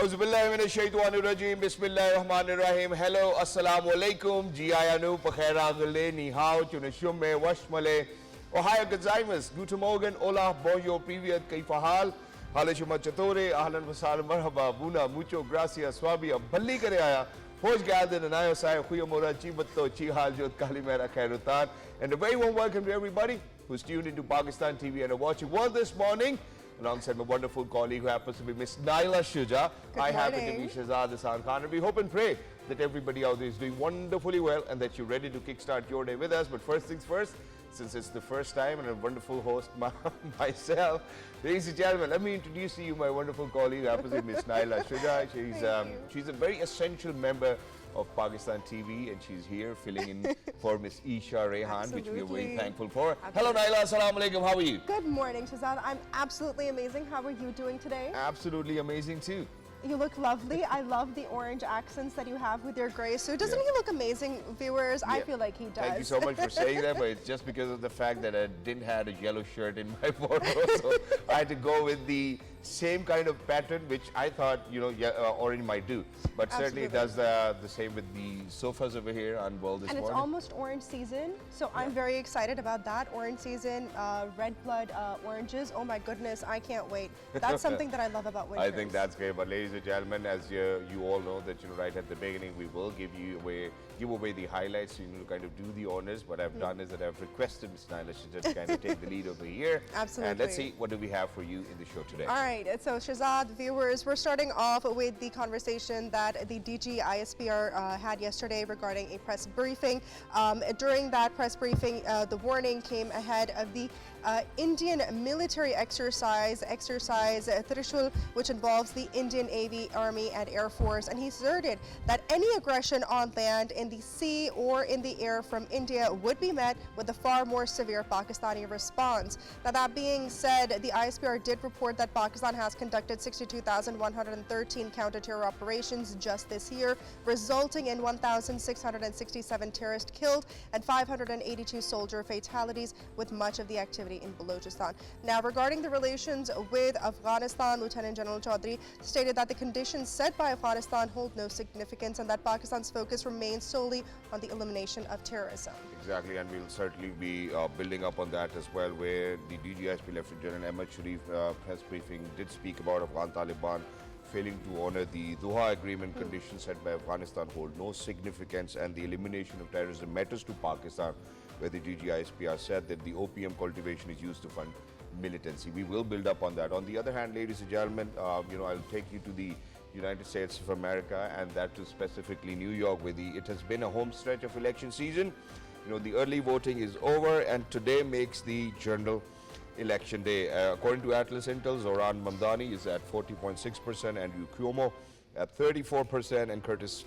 Auzubillahiminash-shaytanir-rajim. Bismillahir-rahmanir-rahim. Hello, assalamu alaikum. Jiayanu, Pakhera-gale, Ni hao, Tunashume, Washmale. Ohio gozaimasu. Guten Morgen, hola, bonjour, privyet, kaifa hal? Halashuma chatore, ahlan wa sahlan, marhaba, buna, mucho, gracias, swabia, balli kare aaya. Hoş geldin, anayo sai, khuyamora, chibatto, chihal, jot, kalimera, khairutan. And a very warm welcome to everybody who's tuned into Pakistan TV and are watching World this morning. Alongside my wonderful colleague who happens to be Miss Naila Shuja. I happen to be Shahzad Khan. And we hope and pray that everybody out there is doing wonderfully well and that you're ready to kickstart your day with us. But first things first, since it's the first time and a wonderful host myself, ladies and gentlemen, let me introduce to you my wonderful colleague who happens to be Miss Naila Shuja. She's a very essential member of Pakistan TV, and she's here filling in for Miss Isha Rehan, which we are very thankful for. Hello Naila, assalamu alaikum, how are you? Good morning, Shahzad. I'm absolutely amazing. How are you doing today? Absolutely amazing too. You look lovely. I love the orange accents that you have with your gray suit. Doesn't he look amazing, viewers? I feel like he does. Thank you so much for saying that, but it's just because of the fact that I didn't have a yellow shirt in my photo, so I had to go with the same kind of pattern, which I thought, orange might do. But certainly it does the same with the sofas over here on World this morning. And it's almost orange season, so I'm very excited about that. Orange season, red blood oranges. Oh my goodness, I can't wait. That's something that I love about winter. I think that's great. But ladies and gentlemen, as you all know that right at the beginning, we will give away the highlights, so you kind of do the honors. What I've done is that I've requested Ms. Naila to just kind of take the lead over here. Absolutely. And let's see, what do we have for you in the show today? All right, so Shahzad, viewers, we're starting off with the conversation that the DG ISPR had yesterday regarding a press briefing. During that press briefing, the warning came ahead of the Indian military exercise Trishul, which involves the Indian Army and Air Force, and he asserted that any aggression on land, in the sea or in the air from India would be met with a far more severe Pakistani response. Now, that being said, the ISPR did report that Pakistan has conducted 62,113 counter-terror operations just this year, resulting in 1,667 terrorists killed and 582 soldier fatalities, with much of the activity in Balochistan. Now, regarding the relations with Afghanistan, Lieutenant General Chaudhry stated that the conditions set by Afghanistan hold no significance and that Pakistan's focus remains solely on the elimination of terrorism. Exactly, and we'll certainly be building up on that as well, where the DGISP Lieutenant General Ahmed Sharif press briefing did speak about Afghan Taliban failing to honor the Doha Agreement. Conditions set by Afghanistan hold no significance, and the elimination of terrorism matters to Pakistan, where the DGISPR said that the opium cultivation is used to fund militancy. We will build up on that. On the other hand, ladies and gentlemen, I'll take you to the United States of America, and that to specifically New York, where it has been a home stretch of election season. The early voting is over, and today makes the general election day. According to Atlas Intel, Zoran Mamdani is at 40.6%, Andrew Cuomo at 34%, and Curtis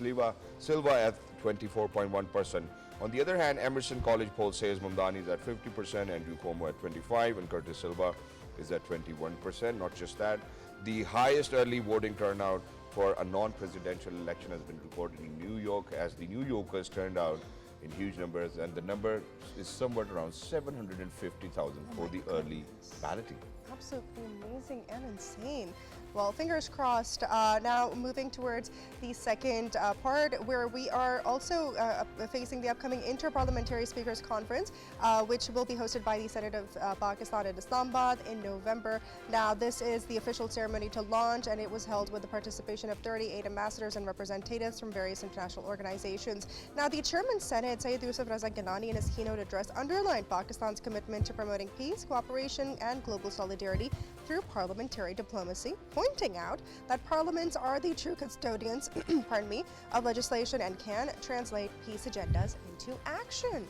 Silva at 24.1%. On the other hand, Emerson College poll says Mamdani is at 50%, Andrew Cuomo at 25%, and Curtis Silva is at 21%. Not just that, the highest early voting turnout for a non-presidential election has been recorded in New York, as the New Yorkers turned out in huge numbers, and the number is somewhat around 750,000 for the early balloting. Absolutely amazing and insane. Well, fingers crossed. Now moving towards the second part, where we are also facing the upcoming Inter-Parliamentary Speakers Conference, which will be hosted by the Senate of Pakistan in Islamabad in November. Now, this is the official ceremony to launch, and it was held with the participation of 38 ambassadors and representatives from various international organizations. Now, the Chairman Senate, Syed Yusuf Raza Gilani, in his keynote address underlined Pakistan's commitment to promoting peace, cooperation, and global solidarity through parliamentary diplomacy, pointing out that parliaments are the true custodians of legislation and can translate peace agendas into action.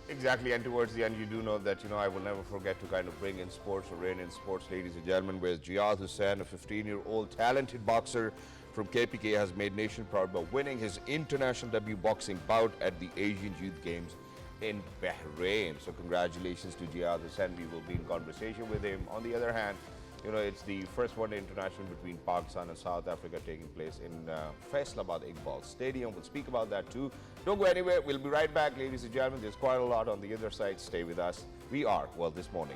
Exactly, and towards the end, you do know that, I will never forget to kind of bring in sports or rein in sports, ladies and gentlemen, where HUSSAIN, a 15-year-old talented boxer from KPK, has made nation proud by winning his international debut boxing bout at the Asian Youth Games in Bahrain. So congratulations to HUSSAIN. We will be in conversation with him. On the other hand, it's the first one-day international between Pakistan and South Africa taking place in Faisalabad Iqbal Stadium. We'll speak about that too. Don't go anywhere. We'll be right back, ladies and gentlemen. There's quite a lot on the other side. Stay with us. We are World This Morning.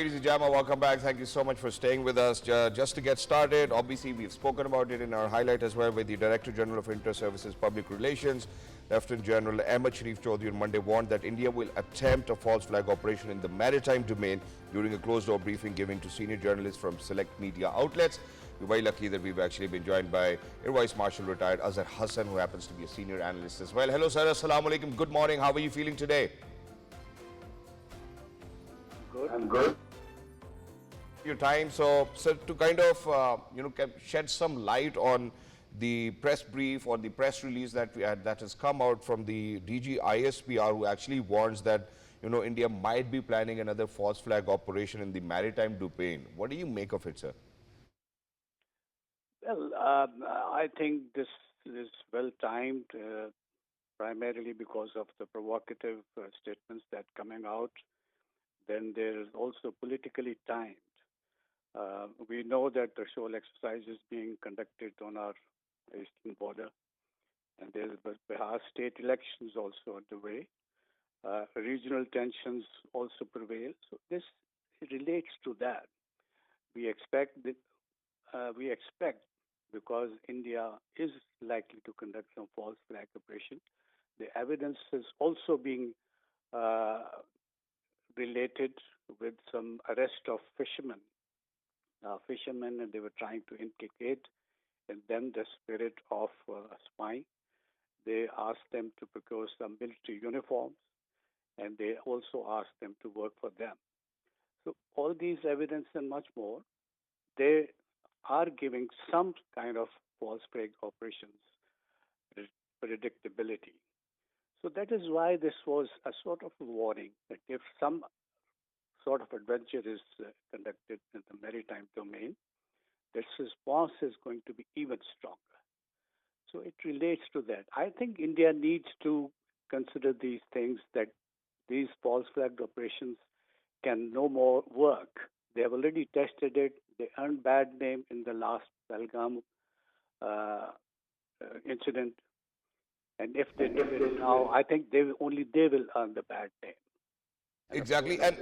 ladies and gentlemen, welcome back. Thank you so much for staying with us. Just to get started, obviously we've spoken about it in our highlight as well with the Director General of Inter-Services Public Relations, Lieutenant General Ahmed Sharif Chaudhry on Monday warned that India will attempt a false flag operation in the maritime domain during a closed-door briefing given to senior journalists from select media outlets. We're very lucky that we've actually been joined by Air Vice Marshal retired AZHER HASAN, who happens to be a senior analyst as well. Hello, sir. Assalamu alaikum. Good morning. How are you feeling today? Good. I'm good. Your time. So to kind of shed some light on the press brief or the press release that that has come out from the DG ISPR, who actually warns that India might be planning another false flag operation in the maritime domain. What do you make of it, sir? Well, I think this is well timed, primarily because of the provocative statements that coming out. Then there is also politically timed. We know that the shoal exercise is being conducted on our eastern border, and there are state elections also underway. Regional tensions also prevail. So this relates to that. We expect because India is likely to conduct some false flag operation. The evidence is also being related with some arrest of fishermen, and they were trying to implicate in them the spirit of spying. They asked them to procure some military uniforms, and they also asked them to work for them. So all these evidence and much more, they are giving some kind of false flag operations predictability. So that is why this was a sort of a warning that if some sort of adventure is conducted in the maritime domain, this response is going to be even stronger. So it relates to that. I think India needs to consider these things, that these false flag operations can no more work. They have already tested it. They earned bad name in the last Belgaum incident. And if they do it now, I think they will earn the bad name. Exactly. And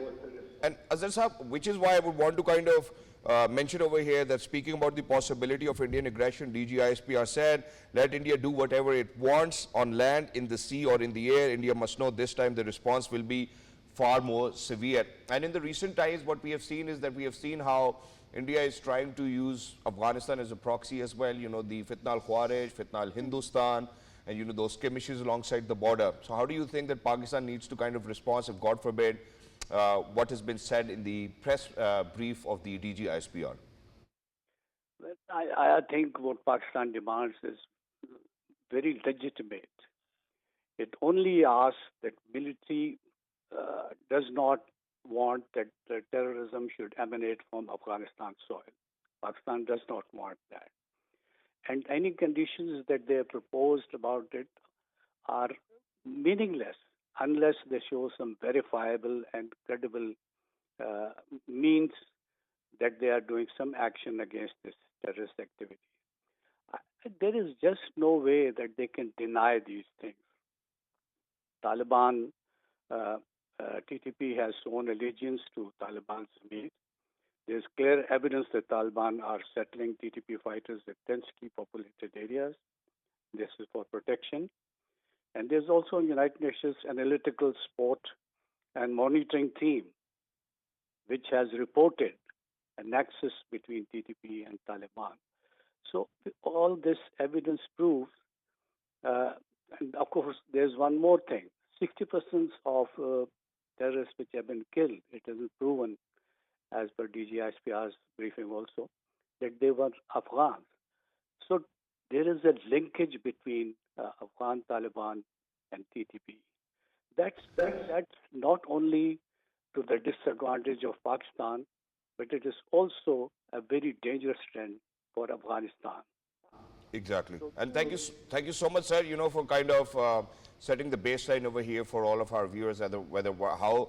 Azhar Sahab, which is why I would want to kind of mention over here that speaking about the possibility of Indian aggression, DG ISPR said, let India do whatever it wants on land, in the sea or in the air. India must know this time the response will be far more severe. And in the recent times, what we have seen is that we have seen how India is trying to use Afghanistan as a proxy as well, the Fitna al-Khawarij, Fitna al-Hindustan, and those skirmishes alongside the border. So how do you think that Pakistan needs to kind of respond if, God forbid, what has been said in the press brief of the DG ISPR? Well, I think what Pakistan demands is very legitimate. It only asks that military does not want that terrorism should emanate from Afghanistan soil. Pakistan does not want that. And any conditions that they have proposed about it are meaningless unless they show some verifiable and credible means that they are doing some action against this terrorist activity. There is just no way that they can deny these things. Taliban, TTP has shown allegiance to Taliban's needs. There's clear evidence that Taliban are settling TTP fighters in densely populated areas. This is for protection. And there's also a United Nations analytical support and monitoring team, which has reported a nexus between TTP and Taliban. So all this evidence proves, and of course, there's one more thing. 60% of terrorists which have been killed, it has been proven, as per DG ISPR's briefing also, that they were Afghans. So there is a linkage between Afghan Taliban and TTP. That's not only to the disadvantage of Pakistan, but it is also a very dangerous trend for Afghanistan. Exactly. And thank you so much, sir, for kind of setting the baseline over here for all of our viewers, whether how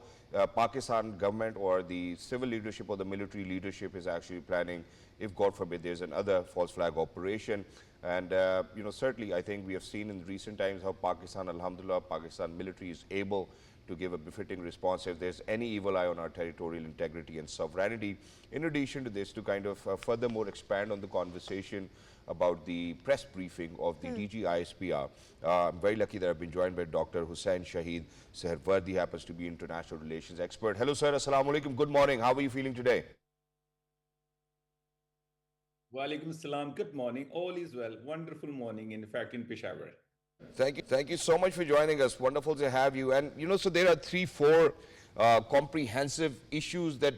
Pakistan government or the civil leadership or the military leadership is actually planning, if God forbid there's another false flag operation. And, certainly I think we have seen in recent times how Pakistan, alhamdulillah, Pakistan military is able to give a befitting response if there's any evil eye on our territorial integrity and sovereignty. In addition to this, to kind of furthermore expand on the conversation about the press briefing of the DG ISPR, I'm very lucky that I've been joined by Dr. HUSSAIN SHAHEED. SOHARWARDI happens to be international relations expert. Hello, sir. Assalamu alaikum. Good morning. How are you feeling today? Walaikum salam. Good morning. All is well. Wonderful morning, in fact, in Peshawar. Thank you so much for joining us. Wonderful to have you. And so there are 3-4 comprehensive issues that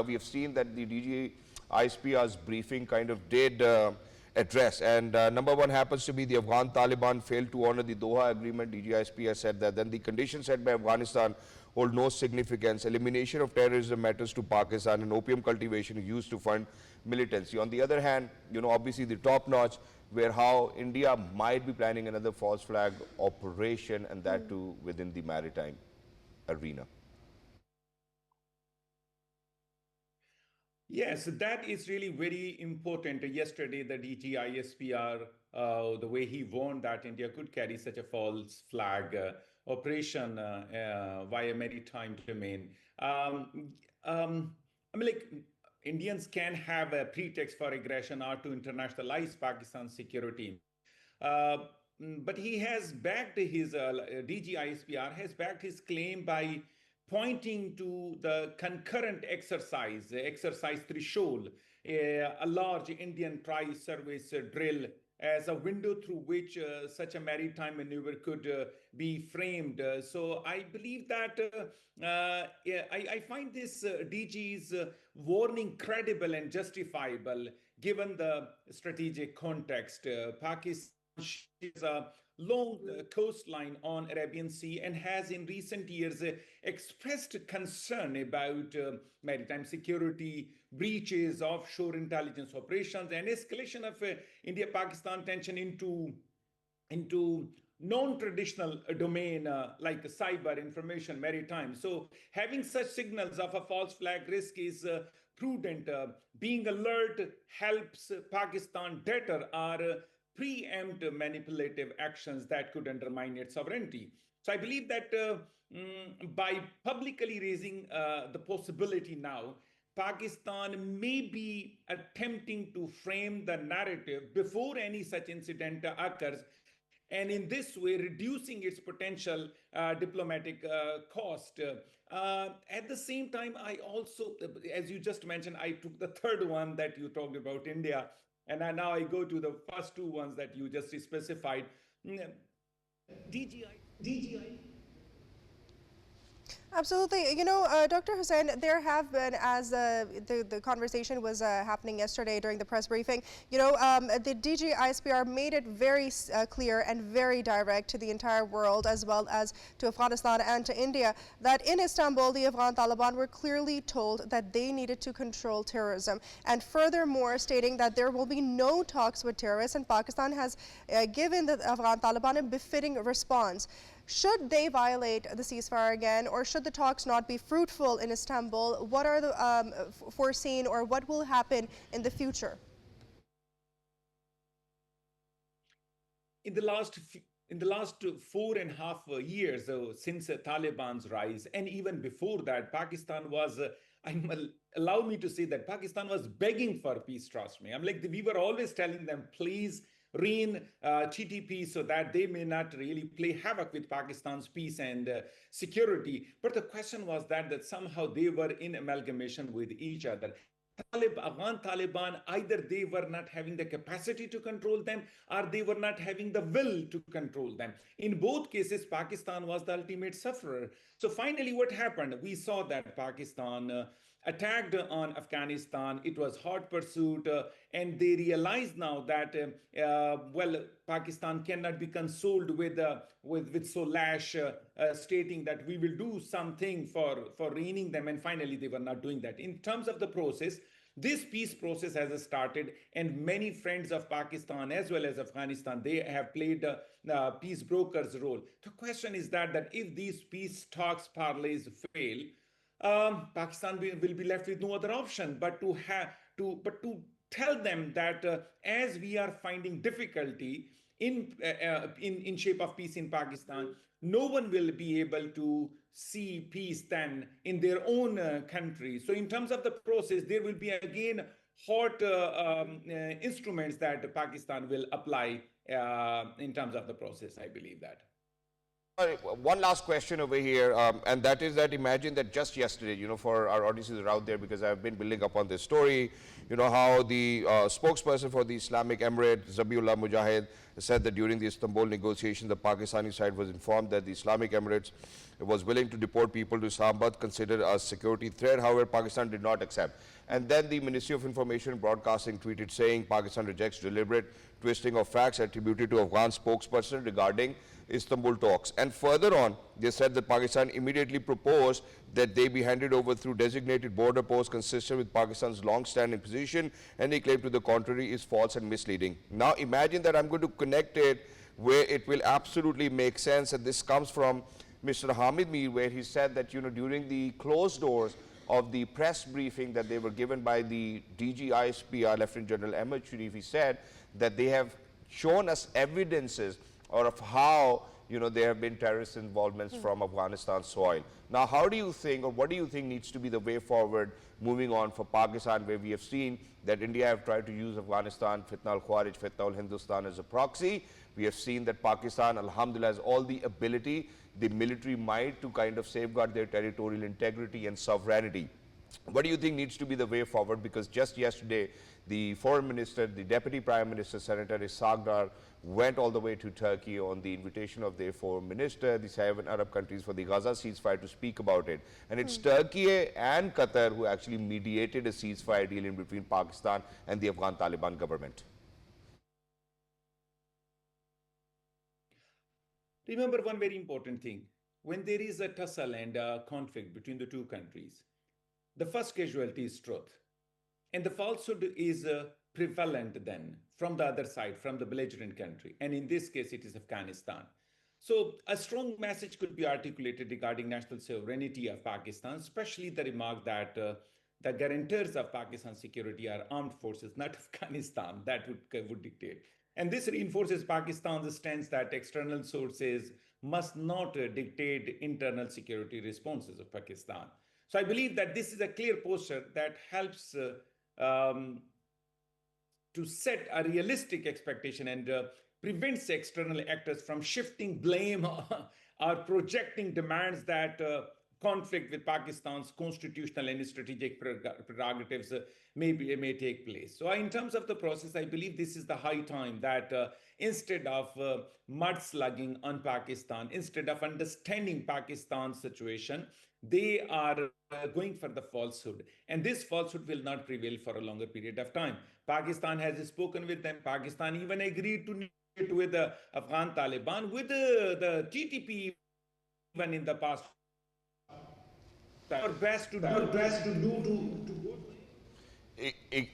we have seen that the DG ISPR's briefing kind of did address. And number one happens to be the Afghan Taliban failed to honor the Doha Agreement. DG ISPR said that. Then the conditions set by Afghanistan hold no significance. Elimination of terrorism matters to Pakistan, and opium cultivation is used to fund militancy. On the other hand, obviously the top notch, where how India might be planning another false flag operation, and that too within the maritime arena. Yes, that is really very important. Yesterday, the DG ISPR, the way he warned that India could carry such a false flag operation via maritime domain. Indians can have a pretext for aggression or to internationalize Pakistan's security. But he has backed his, DG ISPR has backed his claim by pointing to the concurrent exercise threshold, a large Indian tri-service drill as a window through which such a maritime maneuver could be framed. So I believe that I find this DG's warning credible and justifiable given the strategic context. Pakistan is a long coastline on Arabian Sea and has in recent years expressed concern about maritime security, breaches, offshore intelligence operations, and escalation of India-Pakistan tension into non-traditional domain like cyber, information, maritime. So having such signals of a false flag risk is prudent. Being alert helps Pakistan deter or preempt manipulative actions that could undermine its sovereignty. So I believe that by publicly raising the possibility now, Pakistan may be attempting to frame the narrative before any such incident occurs, and in this way reducing its potential diplomatic cost. At the same time, I also, as you just mentioned, I took the third one that you talked about, India, and now I go to the first two ones that you just specified. DGI. Absolutely. Dr. Hussain, there have been, as the conversation was happening yesterday during the press briefing, the DG ISPR made it very clear and very direct to the entire world, as well as to Afghanistan and to India, that in Istanbul, the Afghan Taliban were clearly told that they needed to control terrorism. And furthermore, stating that there will be no talks with terrorists, and Pakistan has given the Afghan Taliban a befitting response. Should they violate the ceasefire again, or should the talks not be fruitful in Istanbul? What are the foreseen, or what will happen in the future? In the last 4.5 years since Taliban's rise, and even before that, Pakistan was, allow me to say that Pakistan was begging for peace, trust me. We were always telling them, please rein TTP so that they may not really play havoc with Pakistan's peace and security. But the question was that somehow they were in amalgamation with each other. Afghan Taliban, either they were not having the capacity to control them, or they were not having the will to control them. In both cases, Pakistan was the ultimate sufferer. So finally, what happened? We saw that Pakistan attacked on Afghanistan. It was hot pursuit, and they realize now that Pakistan cannot be consoled with so lash stating that we will do something for reining them, and finally they were not doing that. In terms of the process, this peace process has started, and many friends of Pakistan as well as Afghanistan, they have played peace brokers' role. The question is that if these peace talks parlays fail, Pakistan will be left with no other option but to tell them that as we are finding difficulty in shape of peace in Pakistan, no one will be able to see peace then in their own country. So in terms of the process, there will be again hot instruments that Pakistan will apply in terms of the process, I believe that. All right, one last question over here, and that is that imagine that just yesterday, for our audiences are out there, because I've been building up on this story, how the spokesperson for the Islamic Emirate, Zabiullah Mujahid, said that during the Istanbul negotiation, the Pakistani side was informed that the Islamic Emirates was willing to deport people to Islamabad considered a security threat. However, Pakistan did not accept. And then the Ministry of Information and Broadcasting tweeted saying Pakistan rejects deliberate twisting of facts attributed to Afghan spokesperson regarding Istanbul talks. And further on, they said that Pakistan immediately proposed that they be handed over through designated border posts consistent with Pakistan's long-standing position. Any claim to the contrary is false and misleading. Now imagine that I'm going to connect it where it will absolutely make sense, and this comes from Mr. Hamid Mir, where he said that during the closed doors of the press briefing that they were given by the DG ISPR, Lieutenant General Ahmed Sharif, he said that they have shown us evidences of how there have been terrorist involvements from Afghanistan soil. Now, how do you think, or what do you think needs to be the way forward moving on for Pakistan, where we have seen that India have tried to use Afghanistan, Fitna al-Khawarij, Fitna al-Hindustan as a proxy. We have seen that Pakistan, alhamdulillah, has all the ability, the military might to kind of safeguard their territorial integrity and sovereignty. What do you think needs to be the way forward? Because just yesterday, the foreign minister, the deputy prime minister, Senator Sharif, went all the way to Turkey on the invitation of their foreign minister, the 7 Arab countries, for the Gaza ceasefire to speak about it. And it's Turkey and Qatar who actually mediated a ceasefire deal in between Pakistan and the Afghan Taliban government. Remember one very important thing. When there is a tussle and a conflict between the two countries, the first casualty is truth. And the falsehood is prevalent then from the other side, from the belligerent country. And in this case, it is Afghanistan. So a strong message could be articulated regarding national sovereignty of Pakistan, especially the remark that the guarantors of Pakistan's security are armed forces, not Afghanistan. That would dictate. And this reinforces Pakistan's stance that external sources must not dictate internal security responses of Pakistan. So I believe that this is a clear posture that helps to set a realistic expectation and prevents external actors from shifting blame or projecting demands that conflict with Pakistan's constitutional and strategic prerogatives may take place. So in terms of the process, I believe this is the high time that instead of mudslugging on Pakistan, instead of understanding Pakistan's situation, they are going for the falsehood. And this falsehood will not prevail for a longer period of time. Pakistan has spoken with them. Pakistan even agreed to negotiate with the Afghan Taliban, with the TTP even in the past. Our best to do.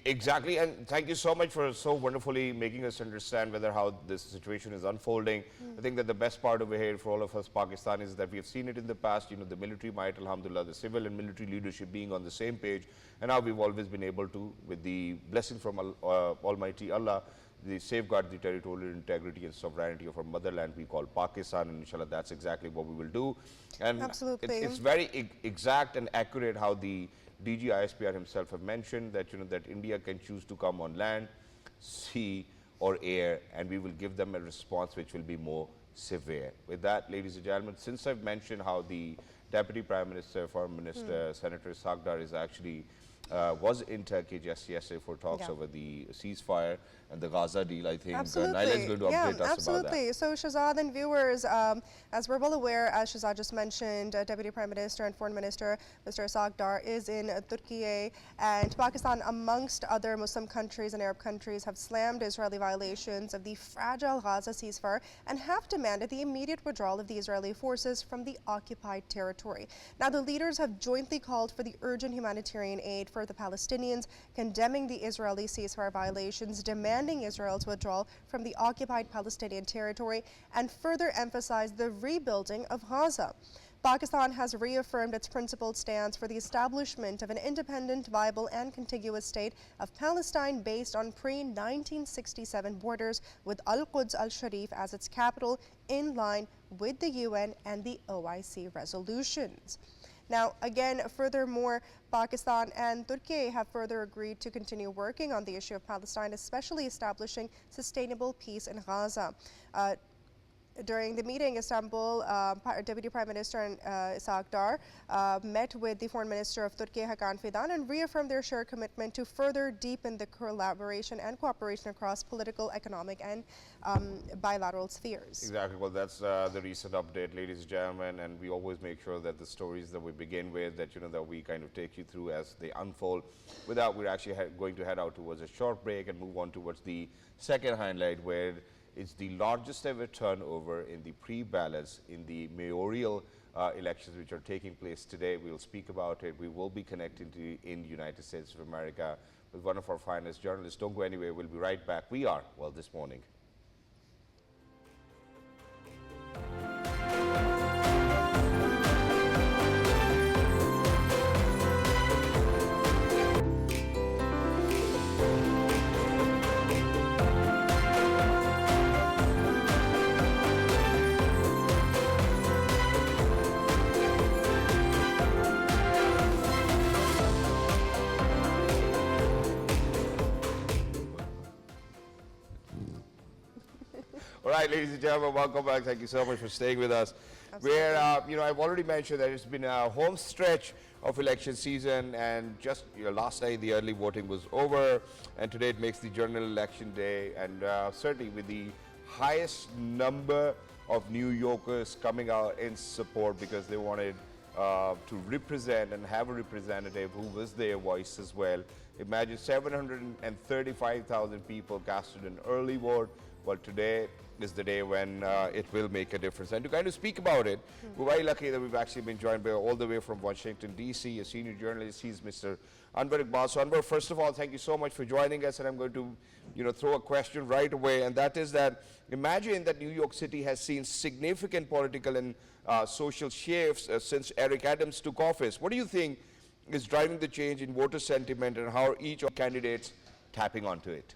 Exactly, and thank you so much for so wonderfully making us understand whether how this situation is unfolding. I think that the best part over here for all of us Pakistanis is that we have seen it in the past, the military might, alhamdulillah, the civil and military leadership being on the same page, and now we've always been able to, with the blessing from Almighty Allah, safeguard the territorial integrity and sovereignty of our motherland we call Pakistan, and inshallah that's exactly what we will do. And absolutely, it's very exact and accurate how the DG ISPR himself have mentioned that that India can choose to come on land, sea or air, and we will give them a response which will be more severe. With that, ladies and gentlemen, since I've mentioned how the Deputy Prime Minister, Foreign Minister, Senator Sharif is actually was in Turkey just yesterday for talks over the ceasefire and the Gaza deal. I think Naila is going to update us about that. So Shahzad and viewers, as we're well aware, as Shahzad just mentioned, Deputy Prime Minister and Foreign Minister Mr. Sharif is in Turkey, and Pakistan, amongst other Muslim countries and Arab countries, have slammed Israeli violations of the fragile Gaza ceasefire and have demanded the immediate withdrawal of the Israeli forces from the occupied territory. Now, the leaders have jointly called for the urgent humanitarian aid for the Palestinians, condemning the Israeli ceasefire violations, demanding Israel's withdrawal from the occupied Palestinian territory, and further emphasized the rebuilding of Gaza. Pakistan has reaffirmed its principled stance for the establishment of an independent, viable and contiguous state of Palestine based on pre-1967 borders with Al-Quds al-Sharif as its capital, in line with the UN and the OIC resolutions. Now, again, furthermore, Pakistan and Turkey have further agreed to continue working on the issue of Palestine, especially establishing sustainable peace in Gaza. During the meeting, Istanbul, Deputy Prime Minister Ishaq Dar met with the Foreign Minister of Turkey, Hakan Fidan, and reaffirmed their shared commitment to further deepen the collaboration and cooperation across political, economic, and bilateral spheres. Exactly. Well, that's the recent update, ladies and gentlemen, and we always make sure that the stories that we begin with, that that we kind of take you through as they unfold. With that, we're actually going to head out towards a short break and move on towards the second highlight, where it's the largest ever turnover in the pre-ballots in the mayoral elections which are taking place today. We'll speak about it. We will be connecting in the United States of America with one of our finest journalists. Don't go anywhere. We'll be right back. We are Well This Morning. All right, ladies and gentlemen, welcome back. Thank you so much for staying with us. Absolutely. Where, I've already mentioned that it's been a home stretch of election season, and just last night the early voting was over, and today it makes the general election day, and certainly with the highest number of New Yorkers coming out in support because they wanted to represent and have a representative who was their voice as well. Imagine 735,000 people casted an early vote. Well, today is the day when it will make a difference. And to kind of speak about it, we're very lucky that we've actually been joined by all the way from Washington, D.C., a senior journalist. He's Mr. Anwar Iqbal. So, Anwar, first of all, thank you so much for joining us. And I'm going to, throw a question right away. And that is that, imagine that New York City has seen significant political and social shifts since Eric Adams took office. What do you think is driving the change in voter sentiment, and how are each of the candidates tapping onto it?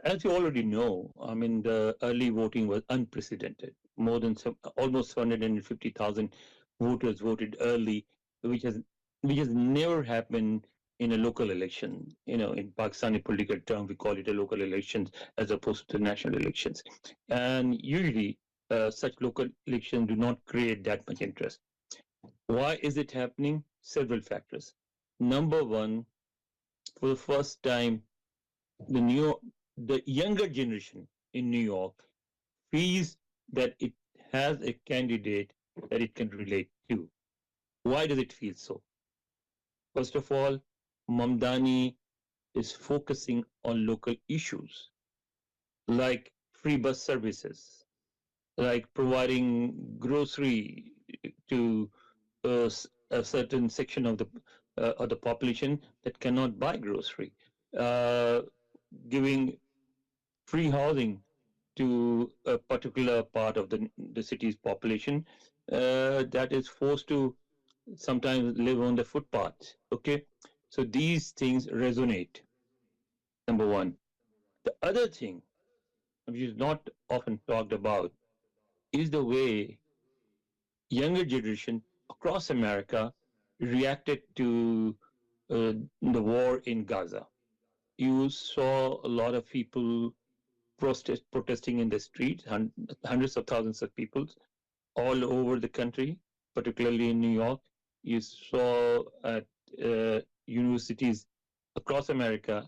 As you already know, I mean, the early voting was unprecedented. More than almost 150,000 voters voted early, which has never happened in a local election. In Pakistani political term, we call it a local elections as opposed to national elections. And usually, such local elections do not create that much interest. Why is it happening? Several factors. Number one, for the first time, the younger generation in New York feels that it has a candidate that it can relate to. Why does it feel so? First of all, Mamdani is focusing on local issues like free bus services, like providing grocery to a certain section of the population that cannot buy grocery, giving free housing to a particular part of the city's population that is forced to sometimes live on the footpaths. Okay, so these things resonate. Number one. The other thing, which is not often talked about, is the way younger generation across America reacted to the war in Gaza. You saw a lot of people protesting in the streets, hundreds of thousands of people all over the country, particularly in New York. You saw at universities across America,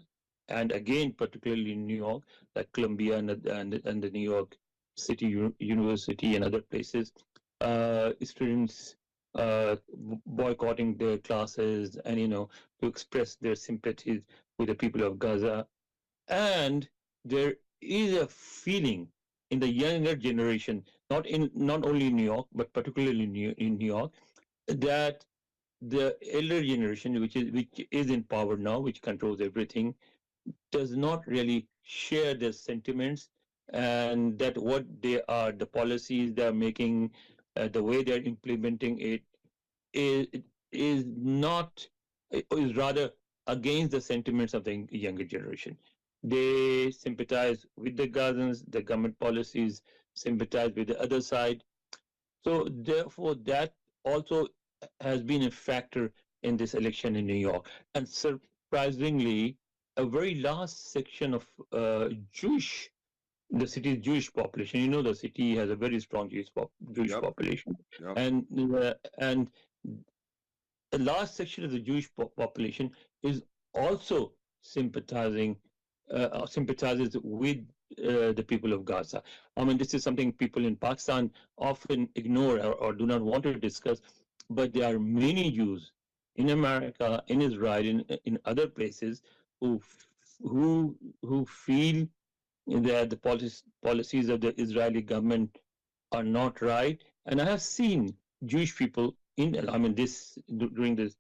and again, particularly in New York, like Columbia and the New York City University and other places, students boycotting their classes and, to express their sympathies with the people of Gaza. And there is a feeling in the younger generation, not only in New York, but particularly in New York, that the elder generation, which is in power now, which controls everything, does not really share their sentiments, and that what they are, the policies they are making, the way they're implementing it is not is rather against the sentiments of the younger generation. They sympathize with the government policies, sympathize with the other side. So therefore, that also has been a factor in this election in New York. And surprisingly, a very large section of the city's Jewish population. You know, the city has a very strong Jewish Yep. population, Yep. and a large section of the Jewish population is also sympathizes with the people of Gaza. I mean, this is something people in Pakistan often ignore or do not want to discuss, but there are many Jews in America, in Israel, in other places who feel that the policies of the Israeli government are not right. And I have seen Jewish people I mean, during this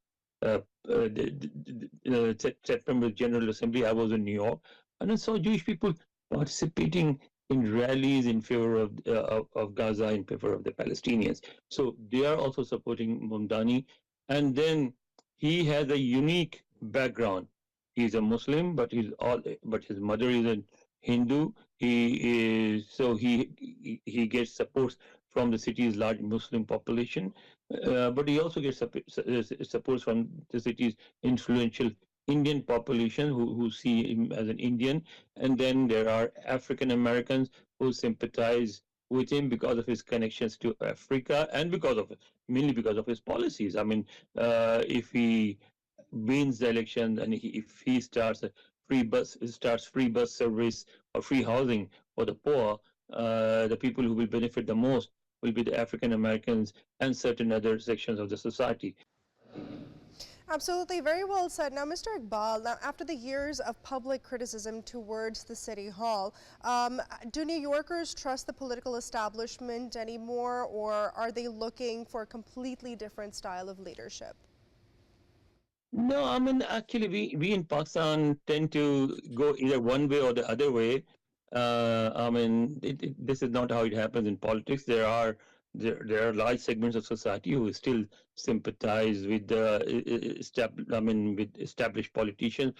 September General Assembly, I was in New York, and I saw Jewish people participating in rallies in favor of Gaza, in favor of the Palestinians. So they are also supporting Mamdani. And then he has a unique background. He's a Muslim, but but his mother is a Hindu. He gets support from the city's large Muslim population, but he also gets support from the city's influential Indian population who see him as an Indian. And then there are African Americans who sympathize with him because of his connections to Africa and mainly because of his policies. I mean, if he wins the election and if he starts free bus service or free housing for the poor, the people who will benefit the most will be the African Americans and certain other sections of the society. Absolutely, very well said. Now, Mr. Iqbal, now after the years of public criticism towards the City Hall, do New Yorkers trust the political establishment anymore, or are they looking for a completely different style of leadership? No, I mean, actually, we in Pakistan tend to go either one way or the other way. I mean, this is not how it happens in politics. There are large segments of society who still sympathize with with established politicians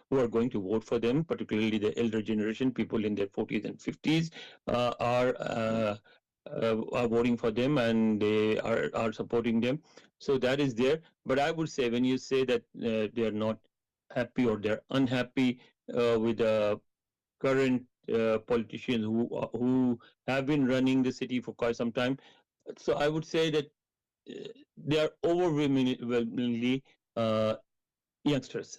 who are going to vote for them, particularly the elder generation, people in their 40s and 50s, uh, are uh, are voting for them, and they are supporting them. So that is there. But I would say when you say that they are not happy or they're unhappy with the current politicians who have been running the city for quite some time, so I would say that they are overwhelmingly youngsters,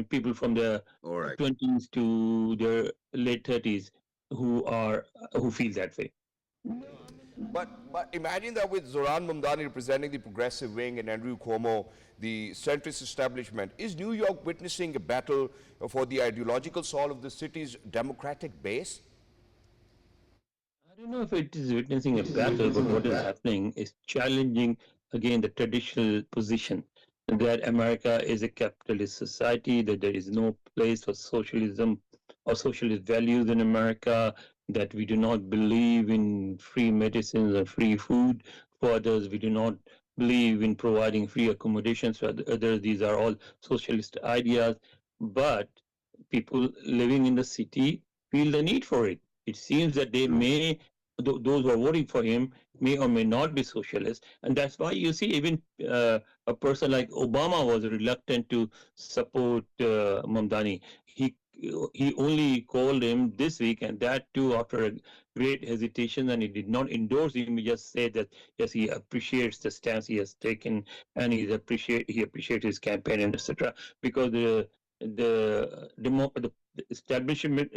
people from their All right. 20s to their late 30s who feel that way. But imagine that with Zoran Mamdani representing the progressive wing and Andrew Cuomo, the centrist establishment, is New York witnessing a battle for the ideological soul of the city's democratic base? I don't know if it is witnessing a battle, but what is happening is challenging again the traditional position that America is a capitalist society, that there is no place for socialism or socialist values in America, that we do not believe in free medicines or free food for others, we do not believe in providing free accommodations for others. These are all socialist ideas, but people living in the city feel the need for it. It seems that those who are voting for him may or may not be socialists, and that's why you see even a person like Obama was reluctant to support Mamdani. He only called him this week, and that too after a great hesitation, and he did not endorse him. He just said that yes, he appreciates the stance he has taken, and he appreciates his campaign and etc. Because the establishment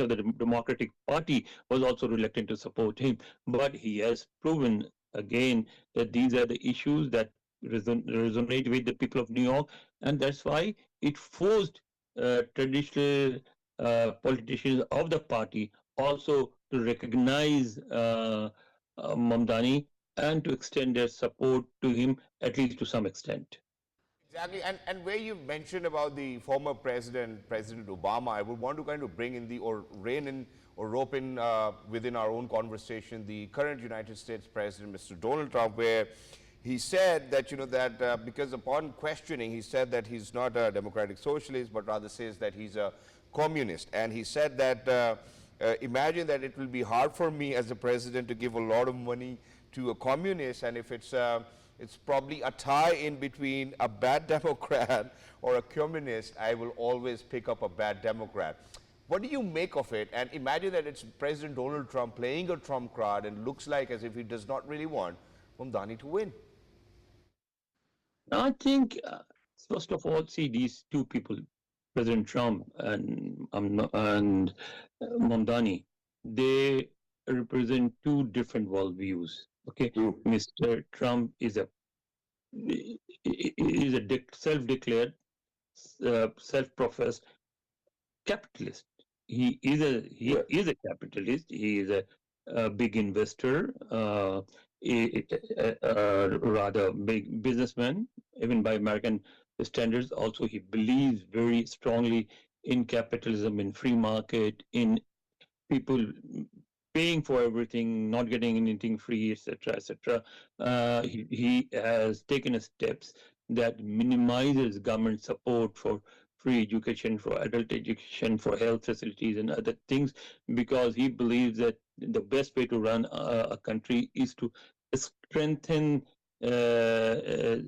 of the Democratic Party was also reluctant to support him. But he has proven again that these are the issues that resonate with the people of New York, and that's why it forced traditional politicians of the party also to recognize Mamdani and to extend their support to him, at least to some extent. Exactly, and where you mentioned about the former president, President Obama, I would want to kind of bring in the, or rein in, or rope in within our own conversation, the current United States President, Mr. Donald Trump, where he said that, because upon questioning, he said that he's not a democratic socialist, but rather says that he's a communist. And he said that, imagine that it will be hard for me as a president to give a lot of money to a communist, and if it's probably a tie in between a bad Democrat or a communist, I will always pick up a bad Democrat. What do you make of it? And imagine that it's President Donald Trump playing a Trump card and looks like as if he does not really want Mamdani to win. I think, first of all, see these two people, President Trump and Mamdani, they represent two different worldviews. Okay, Mr. Trump is a self-declared, self-professed capitalist. He is a capitalist. He is a big investor, rather big businessman, even by American standards. Also, he believes very strongly in capitalism, in free market, in people paying for everything, not getting anything free, etc., etc. He has taken steps that minimizes government support for free education, for adult education, for health facilities and other things, because he believes that the best way to run a country is to strengthen those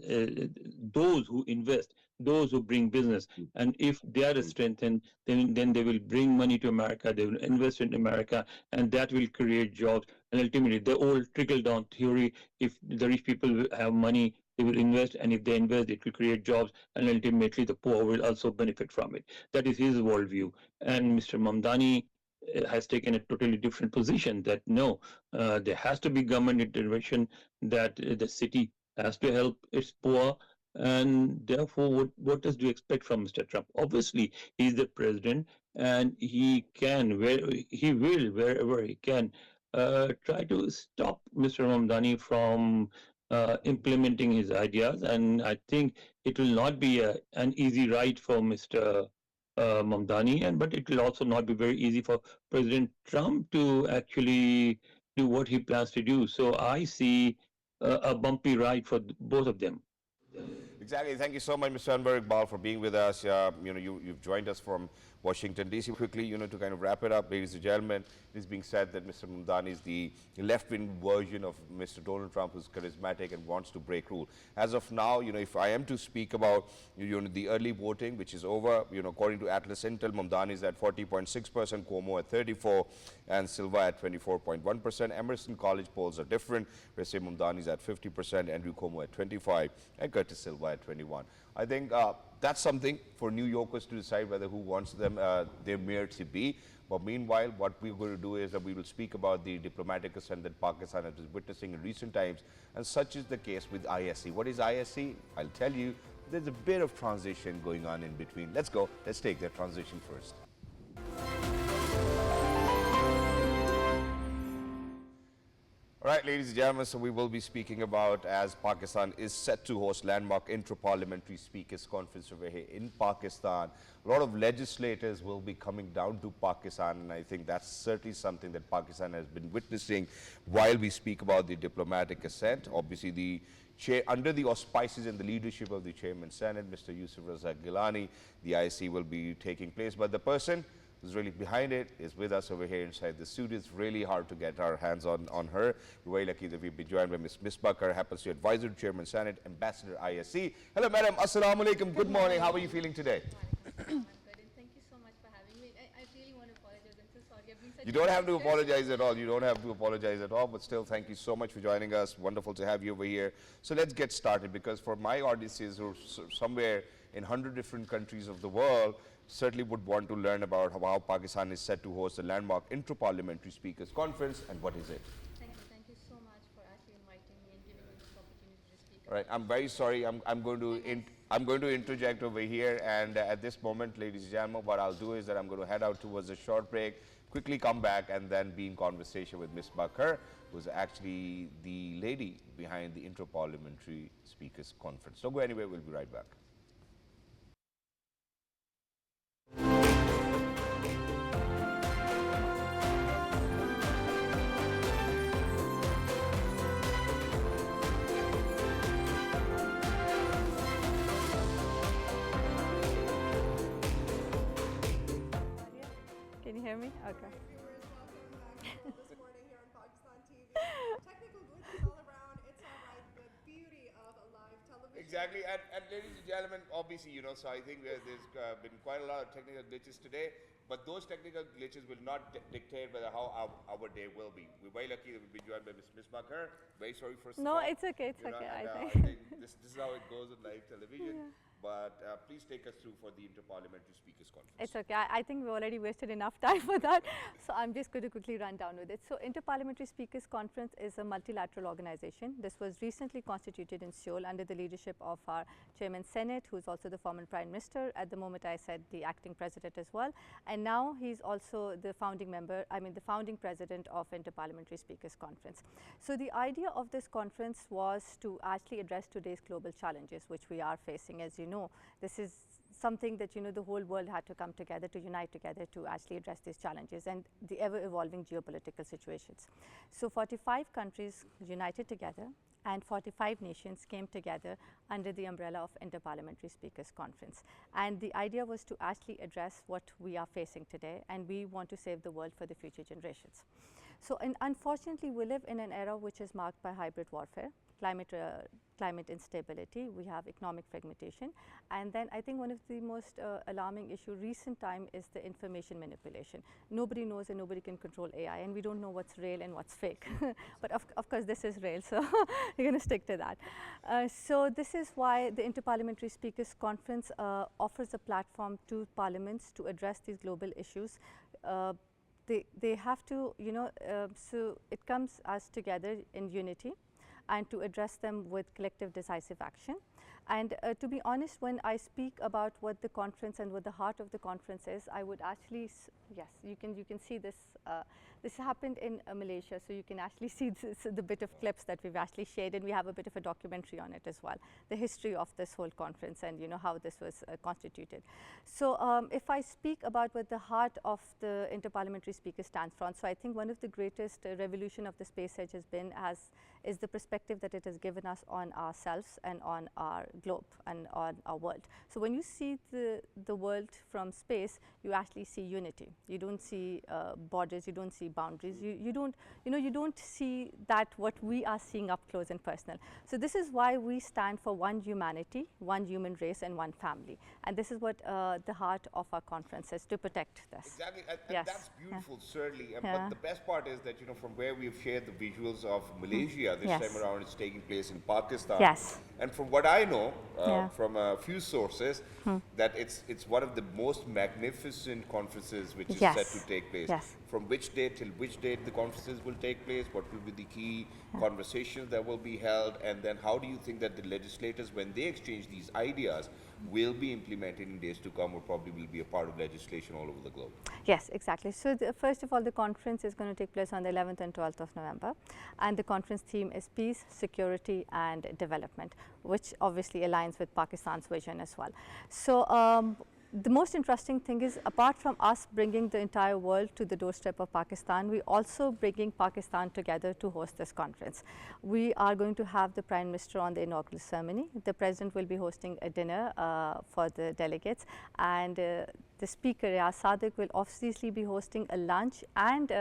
who invest, those who bring business. And if they are strengthened, then they will bring money to America, they will invest in America, and that will create jobs. And ultimately, the old trickle-down theory, if the rich people have money, they will invest, and if they invest, it will create jobs, and ultimately the poor will also benefit from it. That is his worldview. And Mr. Mamdani has taken a totally different position, that no, there has to be government intervention, that the city has to help its poor. And therefore, what does you expect from Mr. Trump? Obviously, he's the president, and he will, wherever he can, try to stop Mr. Mamdani from implementing his ideas. And I think it will not be an easy ride for Mr. Mamdani, but it will also not be very easy for President Trump to actually do what he plans to do. So I see a bumpy ride for both of them. Exactly. Thank you so much, Mr. Anwar Iqbal, for being with us. You've joined us from Washington, D.C. Quickly, to kind of wrap it up, ladies and gentlemen, it is being said that Mr. Mamdani is the left-wing version of Mr. Donald Trump, who's charismatic and wants to break rule. As of now, if I am to speak about the early voting, which is over, according to Atlas Intel, Mamdani is at 40.6%, Cuomo at 34%, and Silva at 24.1%. Emerson College polls are different, where say Mamdani is at 50%, Andrew Cuomo at 25%, and Curtis Silva at 21%. I think that's something for New Yorkers to decide whether who wants them, their mayor to be. But meanwhile, what we're going to do is that we will speak about the diplomatic ascent that Pakistan has been witnessing in recent times, and such is the case with ISC. What is ISC? I'll tell you. There's a bit of transition going on in between. Let's go. Let's take that transition first. All right, ladies and gentlemen, so we will be speaking about, as Pakistan is set to host landmark Inter-Parliamentary Speakers Conference over here in Pakistan. A lot of legislators will be coming down to Pakistan, and I think that's certainly something that Pakistan has been witnessing while we speak about the diplomatic ascent. Obviously, the chair, under the auspices and the leadership of the Chairman Senate, Mr. Yusuf Razak Gilani, the IC will be taking place. But the person who's really behind it is with us over here inside the studio. It's really hard to get our hands on her. We're very lucky that we've been joined by Ms. Misbah, Khar, happens to be Advisor to Chairman Senate, Ambassador ISC. Hello, Madam. Assalamu alaikum. Good morning. How are you feeling today? I'm good, and thank you so much for having me. I really want to apologize. I'm so sorry. I've been such You don't have to apologize at all. You don't have to apologize at all. But still, thank you so much for joining us. Wonderful to have you over here. So let's get started, because for my audiences who are somewhere in 100 different countries of the world, certainly would want to learn about how Pakistan is set to host a landmark Inter-Parliamentary Speakers Conference, and what is it? Thank you so much for actually inviting me and giving me this opportunity to speak. All right, I'm very sorry. I'm going to interject over here, and at this moment, ladies and gentlemen, what I'll do is that I'm going to head out towards a short break, quickly come back, and then be in conversation with Ms. Khar, who's actually the lady behind the Inter-Parliamentary Speakers Conference. So go anywhere. We'll be right back. Okay. Viewers, welcome back this morning here on Pakistan TV. Technical glitches all around. It's all right. The beauty of live television. Exactly, and ladies and gentlemen, obviously, so I think there's been quite a lot of technical glitches today, but those technical glitches will not dictate whether how our day will be. We're very lucky that we've been joined by Ms. Misbah Khar. Very sorry for No, it's okay, it's okay. I think this is how it goes on live television. Yeah. But please take us through for the Inter-Parliamentary Speakers Conference. It's okay. I think we already wasted enough time for that. So I'm just going to quickly run down with it. So Inter-Parliamentary Speakers Conference is a multilateral organization. This was recently constituted in Seoul under the leadership of our Chairman Senate, who's also the former Prime Minister. At the moment, I said the acting president as well. And now he's also the founding member, the founding president of Inter-Parliamentary Speakers Conference. So the idea of this conference was to actually address today's global challenges, which we are facing. As you know, this is something that the whole world had to come together, to unite together to actually address these challenges and the ever evolving geopolitical situations. So 45 countries united together and 45 nations came together under the umbrella of Inter-Parliamentary Speakers Conference. And the idea was to actually address what we are facing today, and we want to save the world for the future generations. So unfortunately, we live in an era which is marked by hybrid warfare, climate instability, we have economic fragmentation, and then I think one of the most alarming issue recent time is the information manipulation. Nobody knows and nobody can control AI, and we don't know what's real and what's fake. But of course this is real, so we're going to stick to that. So this is why the Inter-Parliamentary Speakers Conference offers a platform to parliaments to address these global issues. They have to, so it comes us together in unity and to address them with collective decisive action. And to be honest, when I speak about what the conference and what the heart of the conference is, I would actually, yes, you can see this. This happened in Malaysia, so you can actually see the bit of clips that we've actually shared, and we have a bit of a documentary on it as well, the history of this whole conference and how this was constituted. So if I speak about what the heart of the Inter-Parliamentary Speaker stands for, so I think one of the greatest revolution of the space age has been is the perspective that it has given us on ourselves and on our globe and on our world. So when you see the world from space, you actually see unity. You don't see borders, you don't see boundaries, you don't see that what we are seeing up close and personal. So this is why we stand for one humanity, one human race and one family. And this is what the heart of our conference is, to protect this. Exactly, and yes. That's beautiful, certainly. But the best part is that, from where we've shared the visuals of Malaysia, this time around it's taking place in Pakistan. Yes. And from what I know, from a few sources, that it's one of the most magnificent conferences which is set to take place. Yes. From which date till which date the conferences will take place, what will be the key conversations that will be held, and then how do you think that the legislators, when they exchange these ideas, will be implemented in days to come, or probably will be a part of legislation all over the globe? Yes, exactly. So first of all, the conference is going to take place on the 11th and 12th of November, and the conference theme is peace, security and development, which obviously aligns with Pakistan's vision as well. So the most interesting thing is, apart from us bringing the entire world to the doorstep of Pakistan, we also bringing Pakistan together to host this conference. We are going to have the Prime Minister on the inaugural ceremony. The President will be hosting a dinner for the delegates, and the Speaker, Sadiq, will obviously be hosting a lunch and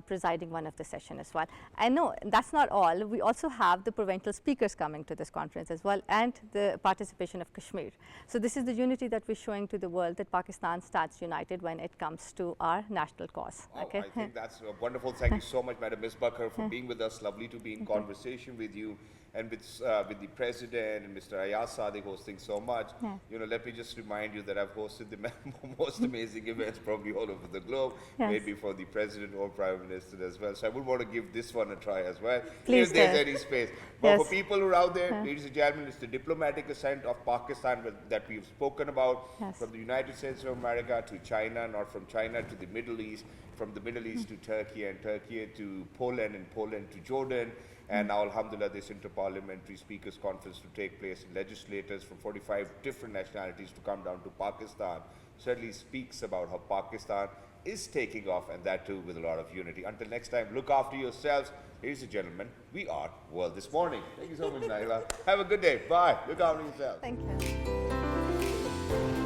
presiding one of the session as well. And no, that's not all. We also have the provincial speakers coming to this conference as well, and the participation of Kashmir. So this is the unity that we're showing to the world, that Pakistan stands united when it comes to our national cause. Wow, okay. I think that's wonderful. Thank you so much, Madam Misbah Khar, for being with us. Lovely to be in conversation with you, and with the President and Mr. Ayaz Sadiq hosting so much. Let me just remind you that I've hosted the most amazing events probably all over the globe, maybe for the President or Prime Minister as well. So I would want to give this one a try as well, please, if there's any space. But for people who are out there, ladies and gentlemen, it's the diplomatic ascent of Pakistan that we've spoken about, from the United States of America to China, not from China to the Middle East, from the Middle East to Turkey, and Turkey to Poland, and Poland to Jordan. And now, alhamdulillah, this Inter-Parliamentary Speakers Conference to take place, and legislators from 45 different nationalities to come down to Pakistan, certainly speaks about how Pakistan is taking off, and that too with a lot of unity. Until next time, look after yourselves. Ladies and gentlemen, we are World This Morning. Thank you so much, Naila. Have a good day. Bye. Look after yourselves. Thank you.